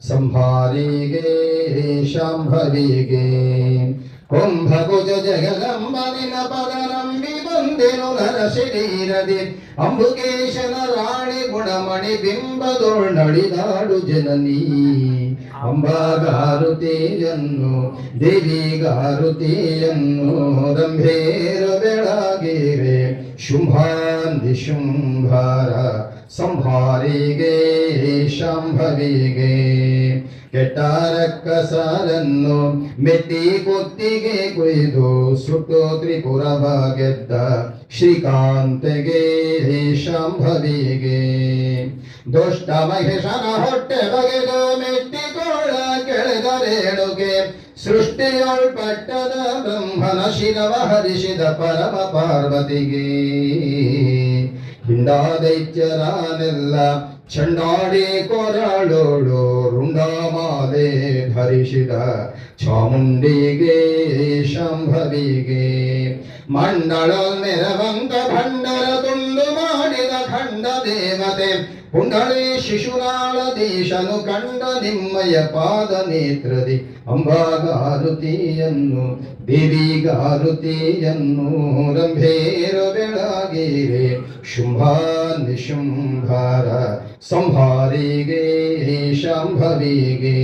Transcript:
ಸಂಭಾರಿಗೆ ಶಾಂಭವಿಗೆ ಕುಂಭಭುಜ ಜಗದಂಬನಿನ ಪದರಂಬಿ ಬಂದೆನು ನರ ಶರೀರದಿ ಅಂಬುಕೇಶನ ರಾಣಿ ಗುಣಮಣಿ ಬಿಂಬದೋಳ್ ನಡಿದಾಡು ಜನನೀ ಅಂಬಾಗಾರುತಿಯನ್ನು ದೇವಿಗಾರುತಿಯನ್ನು ರಂಭೇರ ಬೆಳಗಿರೆ ಶುಂಭಾಂದಿ ಶುಂಭಾರ ಸಂಭಾರಿಗೆ ಶಾಂಭವಿಗೆ ಕೆಟ್ಟಾರಕ್ಕ ಸಾರನ್ನು ಮೆಟ್ಟಿ ಕೊತ್ತಿಗೆ ಕೊಯ್ದು ಸುಟ್ಟು ತ್ರಿಪುರವ ಗೆದ್ದ ಶ್ರೀಕಾಂತೆಗೆ ಶಾಂಭವಿಗೆ ದುಷ್ಟ ಮಹಿಷನ ಹೊಟ್ಟೆ ಬಗೆದು ಮೆಟ್ಟಿಕೋಳ ಕೆಳೆದ ರೇಣುಗೆ ಸೃಷ್ಟಿಯೊಳ್ಪಟ್ಟದ ಬ್ರಹ್ಮನ ಶಿರವ ಹರಿಸಿದ ಪರಮ ಪಾರ್ವತಿಗೆ ಹಿಂಡಾದೈತ್ಯರಾನೆಲ್ಲ ಚಂಡಾಡಿ ಕೊರಳೋಳು ರುಂಡಮಾಲೆ ಧರಿಸಿದ ಚಾಮುಂಡಿಗೆ ಶಾಂಭವಿಗೆ ಮಂಡಳ ನೆರವಂತ ಭಂಡರ ತುಂಡು ಮಾಡಿದ ಖಂಡ ದೇವತೆ ಪುಂಡಳಿ ಶಿಶುನಾಳದೀಶನು ಕಂಡ ನಿಮ್ಮಯ ಪಾದ ನೇತ್ರದಿ ಅಂಬಾಗಾರುತಿಯನ್ನು ದೇವಿಗಾರುತಿಯನ್ನು ರಂಭೇರ ಬೆಳಗಿರೆ ಶುಂಭ ನಿಶುಂಭಾರ ಸಂಭಾರಿಗೆ ಶಾಂಭವಿಗೆ